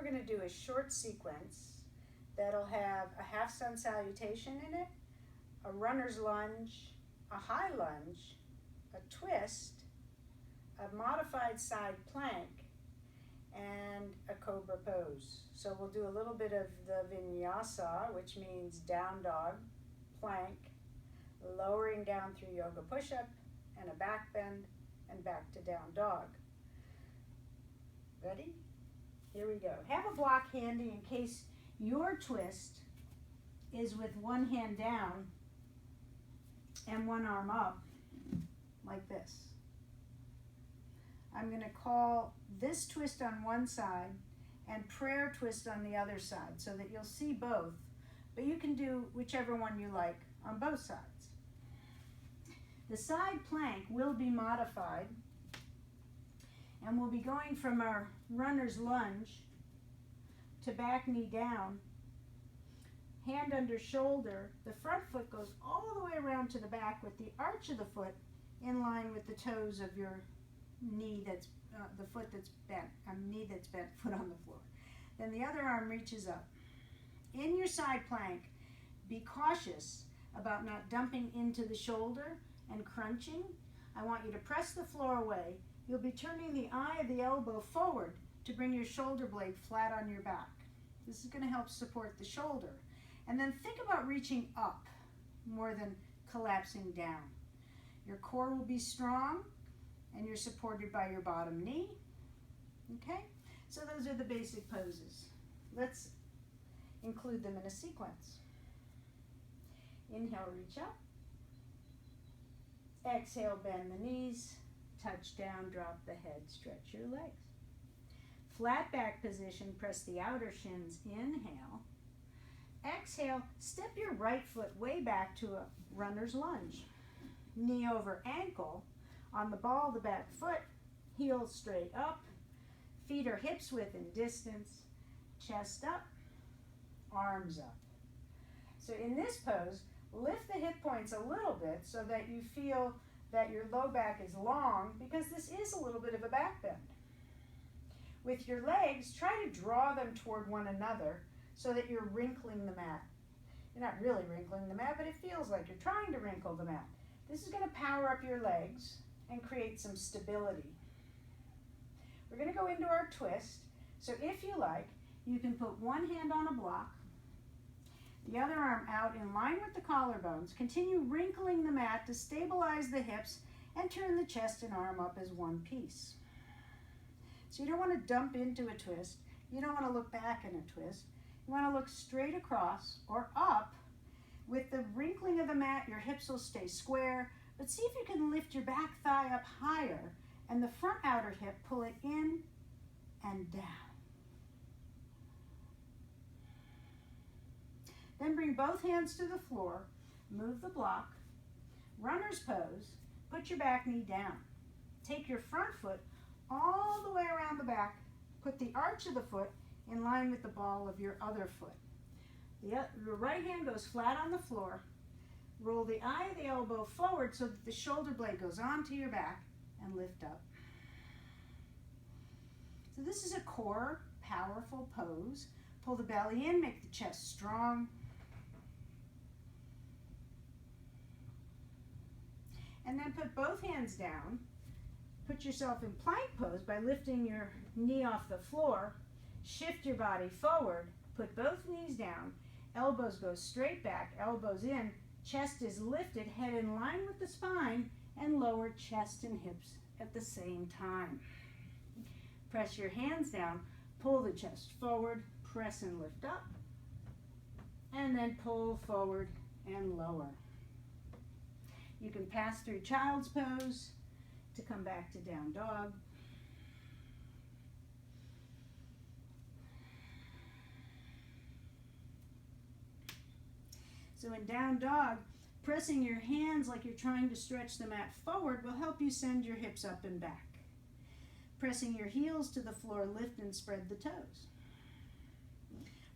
going to do a short sequence that'll have a half sun salutation in it, a runner's lunge, a high lunge, a twist, a modified side plank, and a cobra pose. So we'll do a little bit of the vinyasa, which means down dog, plank, lowering down through yoga push-up, and a back bend, and back to down dog. Ready? Here we go. Have a block handy in case your twist is with one hand down and one arm up, like this. I'm going to call this twist on one side and prayer twist on the other side so that you'll see both, but you can do whichever one you like on both sides. The side plank will be modified, and we'll be going from our runner's lunge to back knee down, hand under shoulder. The front foot goes all the way around to the back with the arch of the foot in line with the toes of your knee that's the foot that's bent, knee that's bent, foot on the floor. Then the other arm reaches up. In your side plank, be cautious about not dumping into the shoulder and crunching. I want you to press the floor away. You'll be turning the eye of the elbow forward to bring your shoulder blade flat on your back. This is going to help support the shoulder. And then think about reaching up more than collapsing down. Your core will be strong, and you're supported by your bottom knee. Okay? So those are the basic poses. Let's include them in a sequence. Inhale, reach up. Exhale, bend the knees. Touch down, drop the head, stretch your legs. Flat back position, press the outer shins. Inhale. Exhale, step your right foot way back to a runner's lunge. Knee over ankle. On the ball of the back foot, heels straight up, feet are hips width in distance, chest up, arms up. So in this pose, lift the hip points a little bit so that you feel that your low back is long, because this is a little bit of a back bend. With your legs, try to draw them toward one another so that you're wrinkling the mat. You're not really wrinkling the mat, but it feels like you're trying to wrinkle the mat. This is going to power up your legs and create some stability. We're going to go into our twist. So if you like, you can put one hand on a block, the other arm out in line with the collarbones. Continue wrinkling the mat to stabilize the hips and turn the chest and arm up as one piece. So you don't want to dump into a twist. You don't want to look back in a twist. You want to look straight across or up. With the wrinkling of the mat, your hips will stay square, but see if you can lift your back thigh up higher and the front outer hip, pull it in and down. Then bring both hands to the floor, move the block, runner's pose, put your back knee down. Take your front foot all the way around the back, put the arch of the foot in line with the ball of your other foot. Your right hand goes flat on the floor. Roll the eye of the elbow forward so that the shoulder blade goes onto your back, and lift up. So this is a core, powerful pose. Pull the belly in, make the chest strong. And then put both hands down. Put yourself in plank pose by lifting your knee off the floor. Shift your body forward. Put both knees down. Elbows go straight back, elbows in. Chest is lifted, head in line with the spine, and lower chest and hips at the same time. Press your hands down, pull the chest forward, press and lift up, and then pull forward and lower. You can pass through child's pose to come back to down dog. So in down dog, pressing your hands like you're trying to stretch the mat forward will help you send your hips up and back. Pressing your heels to the floor, lift and spread the toes.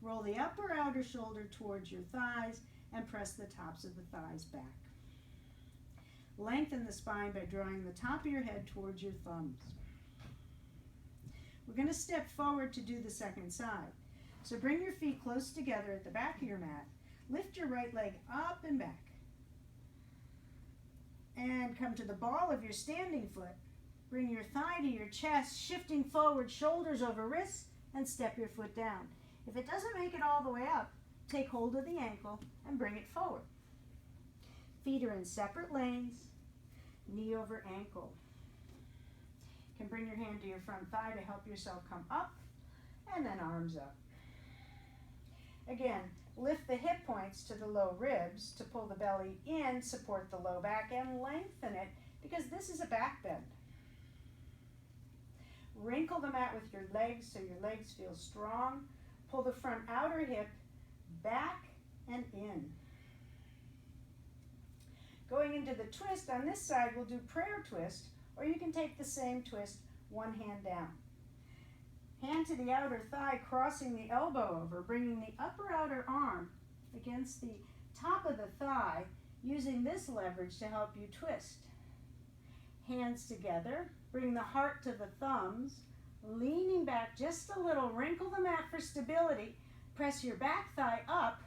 Roll the upper outer shoulder towards your thighs and press the tops of the thighs back. Lengthen the spine by drawing the top of your head towards your thumbs. We're going to step forward to do the second side. So bring your feet close together at the back of your mat. Lift your right leg up and back. And come to the ball of your standing foot. Bring your thigh to your chest, shifting forward, shoulders over wrists, and step your foot down. If it doesn't make it all the way up, take hold of the ankle and bring it forward. Feet are in separate lanes, knee over ankle. You can bring your hand to your front thigh to help yourself come up, and then arms up. Again, lift the hip points to the low ribs to pull the belly in, support the low back, and lengthen it because this is a back bend. Wrinkle the mat with your legs so your legs feel strong. Pull the front outer hip back and in. Going into the twist, on this side we'll do prayer twist, or you can take the same twist, one hand down. Hand to the outer thigh, crossing the elbow over, bringing the upper outer arm against the top of the thigh, using this leverage to help you twist. Hands together, bring the heart to the thumbs, leaning back just a little, wrinkle the mat for stability, press your back thigh up,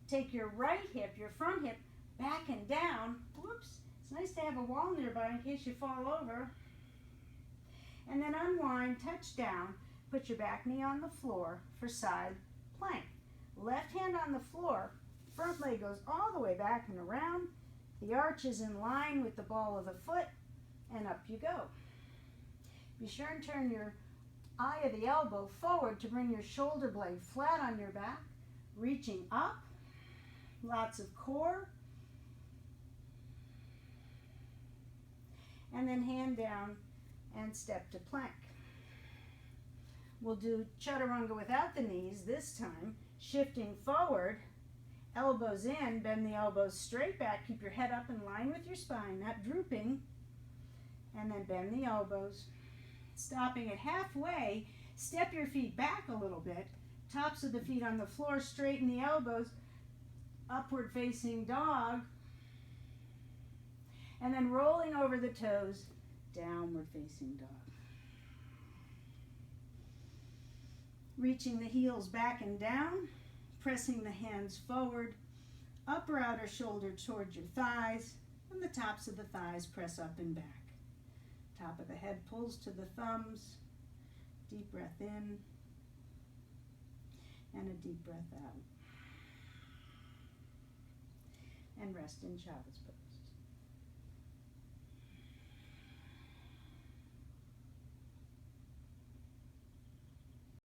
take your right hip, your front hip, back and down. Whoops, it's nice to have a wall nearby in case you fall over. And then unwind, touch down, put your back knee on the floor for side plank. Left hand on the floor, front leg goes all the way back and around. The arch is in line with the ball of the foot, and up you go. Be sure and turn your eye of the elbow forward to bring your shoulder blade flat on your back, reaching up, lots of core, and then hand down and step to plank. We'll do chaturanga without the knees this time, shifting forward, elbows in, bend the elbows straight back, keep your head up in line with your spine, not drooping, and then bend the elbows. Stopping at halfway, step your feet back a little bit, tops of the feet on the floor, straighten the elbows, upward facing dog, and then rolling over the toes, downward facing dog. Reaching the heels back and down, pressing the hands forward, upper outer shoulder towards your thighs, and the tops of the thighs press up and back. Top of the head pulls to the thumbs, deep breath in, and a deep breath out. And rest in child's pose.